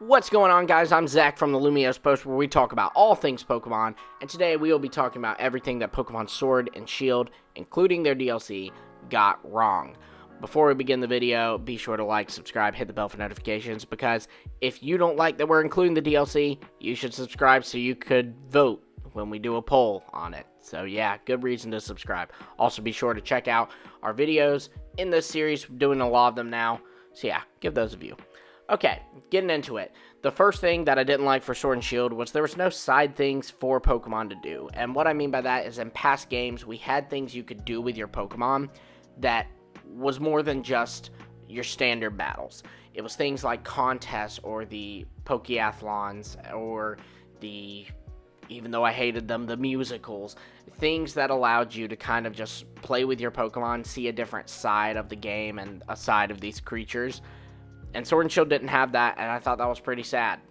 What's going on, guys? I'm Zach from the Lumiose Post, where we talk about all things Pokemon, and today we will be talking about everything that Pokemon Sword and Shield, including their DLC, got wrong. Before we begin the video, be sure to like, subscribe, hit the bell for notifications, because if you don't like that we're including the DLC, you should subscribe so you could vote when we do a poll on it. So yeah, good reason to subscribe. Also, be sure to check out our videos in this series. We're doing a lot of them now, so yeah, give those a view. Okay, getting into it. The first thing that I didn't like for Sword and Shield was there was no side things for Pokemon to do. And what I mean by that is in past games, we had things you could do with your Pokemon that was more than just your standard battles. It was things like contests or the Pokeathlons or the, even though I hated them, the musicals. Things that allowed you to kind of just play with your Pokemon, see a different side of the game and a side of these creatures. And Sword and Shield didn't have that, and I thought that was pretty sad.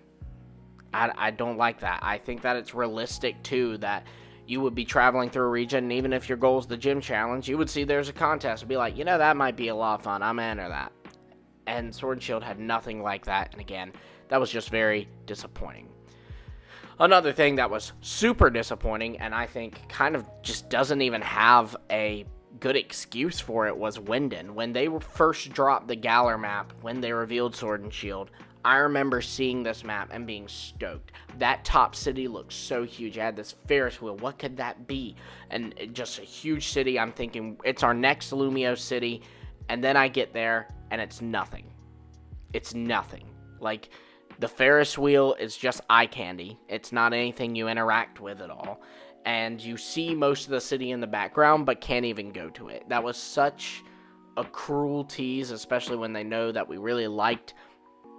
I don't like that. I think that it's realistic, too, that you would be traveling through a region, and even if your goal is the gym challenge, you would see there's a contest and be like, you know, that might be a lot of fun. I'm gonna enter that. And Sword and Shield had nothing like that, and again, that was just very disappointing. Another thing that was super disappointing, and I think kind of just doesn't even have a good excuse for it, was Winden. When they first dropped the Galar map, when they revealed Sword and Shield, I remember seeing this map and being stoked. That top city looked so huge. It had this Ferris wheel. What could that be? And just a huge city. I'm thinking it's our next Lumiose city. And then I get there and it's nothing. It's nothing. Like, the Ferris wheel is just eye candy. It's not anything you interact with at all. And you see most of the city in the background, but can't even go to it. That was such a cruel tease, especially when they know that we really liked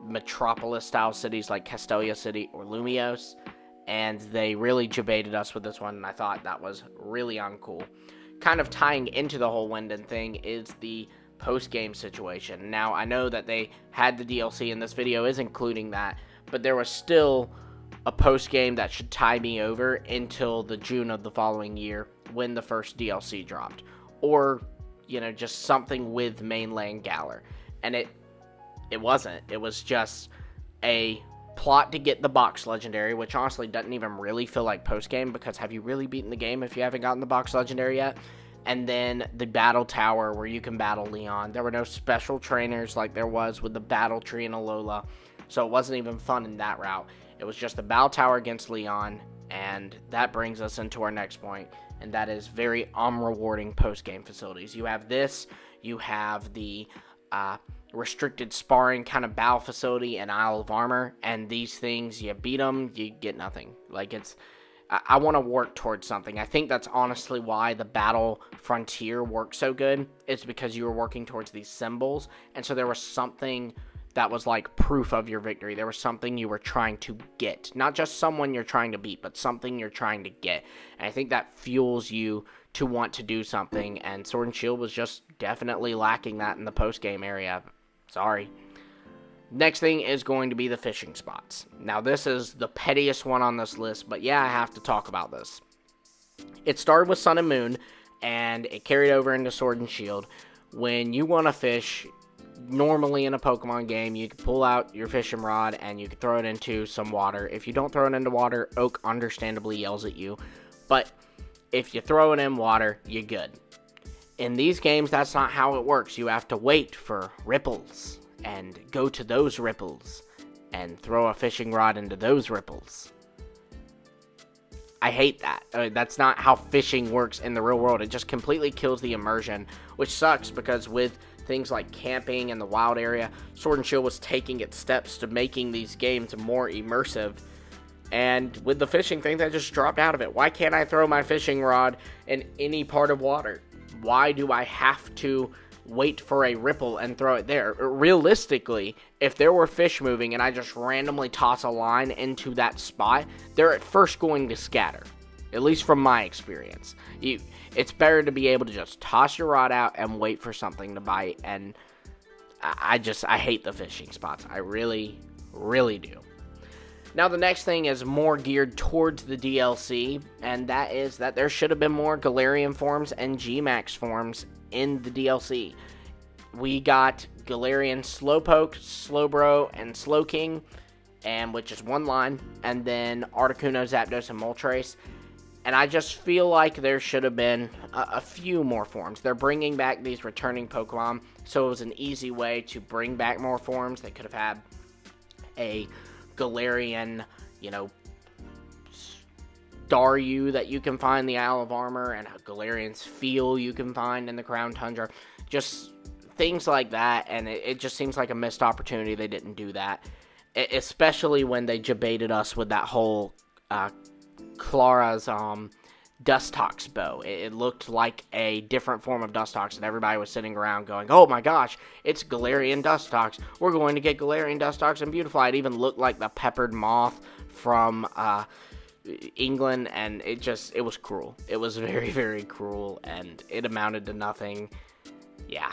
Metropolis-style cities like Castelia City or Lumiose, and they really jebaited us with this one, and I thought that was really uncool. Kind of tying into the whole Winden thing is the post-game situation. Now, I know that they had the DLC, and this video is including that, but there was still a post-game that should tie me over until the June of the following year when the first DLC dropped. Or, you know, just something with mainland Galar. And it wasn't. It was just a plot to get the box legendary, which honestly doesn't even really feel like post-game, because have you really beaten the game if you haven't gotten the box legendary yet? And then the battle tower where you can battle Leon. There were no special trainers like there was with the battle tree and Alola, so it wasn't even fun in that route. It was just the battle tower against Leon, and that brings us into our next point, and that is very unrewarding post-game facilities. You have this, you have the restricted sparring kind of battle facility and Isle of Armor, and these things, you beat them, you get nothing. Like, I want to work towards something. I think that's honestly why the Battle Frontier worked so good. It's because you were working towards these symbols, and so there was something that was like proof of your victory. There was something you were trying to get. Not just someone you're trying to beat, but something you're trying to get. And I think that fuels you to want to do something, and Sword and Shield was just definitely lacking that in the post-game area. Sorry. Next thing is going to be the fishing spots. Now, this is the pettiest one on this list, but yeah, I have to talk about this. It started with Sun and Moon, and it carried over into Sword and Shield. When you want to fish, normally in a Pokemon game, you can pull out your fishing rod and you can throw it into some water. If you don't throw it into water, Oak understandably yells at you. But if you throw it in water, you're good. In these games, that's not how it works. You have to wait for ripples and go to those ripples and throw a fishing rod into those ripples. I hate that. That's not how fishing works in the real world. It just completely kills the immersion, which sucks because with things like camping in the wild area, Sword and Shield was taking its steps to making these games more immersive. And with the fishing thing, that just dropped out of it. Why can't I throw my fishing rod in any part of water? Why do I have to wait for a ripple and throw it there? Realistically, if there were fish moving and I just randomly toss a line into that spot, they're at first going to scatter. At least from my experience. It's better to be able to just toss your rod out and wait for something to bite. And I hate the fishing spots. I really, really do. Now, the next thing is more geared towards the DLC, and that is that there should have been more Galarian forms and G-Max forms in the DLC. We got Galarian Slowpoke, Slowbro, and Slowking and which is one line, and then Articuno, Zapdos, and Moltres. And I just feel like there should have been a few more forms. They're bringing back these returning Pokemon, so it was an easy way to bring back more forms. They could have had a Galarian, Staryu that you can find in the Isle of Armor, and a Galarian Spheal you can find in the Crown Tundra. Just things like that, and it just seems like a missed opportunity they didn't do that. Especially when they jebaited us with that whole Clara's Dustox bow. It looked like a different form of Dustox, and everybody was sitting around going, oh my gosh, it's Galarian Dustox. We're going to get Galarian Dustox and Beautifly. It even looked like the peppered moth from England, and it was cruel. It was very, very cruel, and it amounted to nothing. Yeah,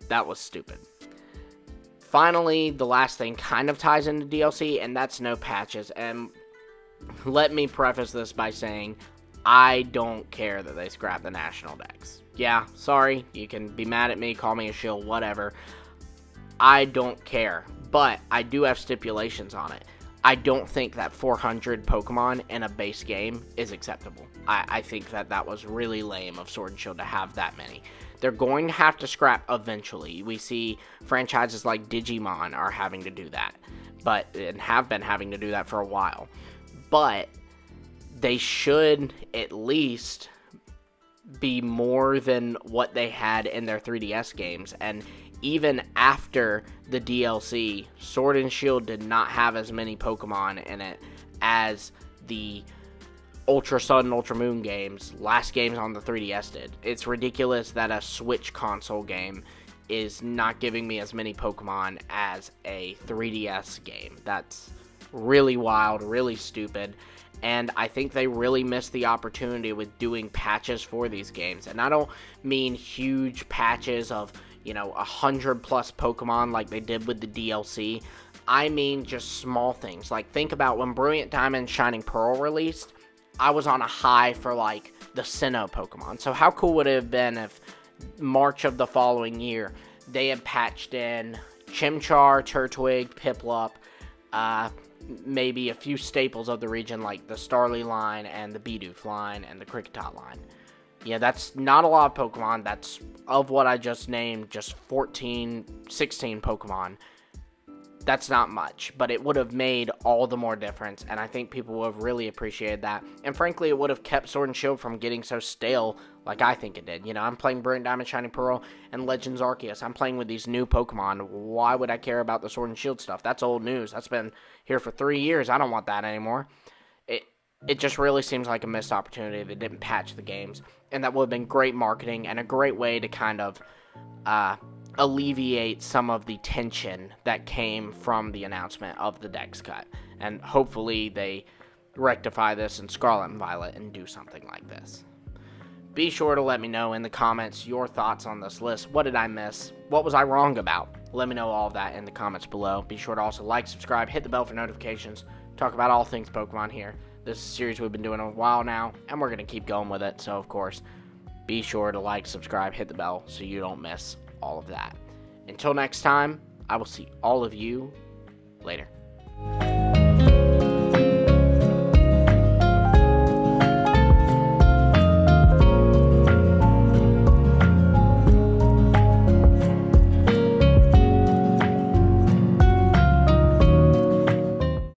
that was stupid. Finally, the last thing kind of ties into DLC, and that's no patches. And let me preface this by saying, I don't care that they scrap the National Dex. Yeah, sorry, you can be mad at me, call me a shill, whatever. I don't care, but I do have stipulations on it. I don't think that 400 Pokemon in a base game is acceptable. I think that was really lame of Sword and Shield to have that many. They're going to have to scrap eventually. We see franchises like Digimon are having to do that, and have been having to do that for a while. But they should at least be more than what they had in their 3DS games. And even after the DLC, Sword and Shield did not have as many Pokemon in it as the Ultra Sun and Ultra Moon last games on the 3DS did. It's ridiculous that a Switch console game is not giving me as many Pokemon as a 3DS game. That's really wild, really stupid, and I think they really missed the opportunity with doing patches for these games. And I don't mean huge patches of 100 plus Pokemon like they did with the DLC. I mean just small things. Like, think about when Brilliant Diamond Shining Pearl released, I was on a high for like the Sinnoh Pokemon. So how cool would it have been if March of the following year they had patched in Chimchar, Turtwig, Piplup, maybe a few staples of the region like the Starly line and the Bidoof line and the Kricketot line. Yeah, that's not a lot of Pokemon. That's, of what I just named, just 14, 16 Pokemon. That's not much, but it would have made all the more difference, and I think people would have really appreciated that. And frankly, it would have kept Sword and Shield from getting so stale like I think it did. I'm playing Brilliant Diamond, Shining Pearl, and Legends Arceus. I'm playing with these new Pokemon. Why would I care about the Sword and Shield stuff? That's old news. That's been here for 3 years. I don't want that anymore. It just really seems like a missed opportunity. They didn't patch the games, and that would have been great marketing and a great way to kind of alleviate some of the tension that came from the announcement of the Dex cut. And hopefully they rectify this in Scarlet and Violet and do something like this. Be sure to let me know in the comments your thoughts on this list. What did I miss? What was I wrong about? Let me know all of that in the comments below. Be sure to also like, subscribe, hit the bell for notifications. Talk about all things Pokemon here. This is a series we've been doing a while now, and we're going to keep going with it. So, of course, be sure to like, subscribe, hit the bell so you don't miss all of that. Until next time, I will see all of you later.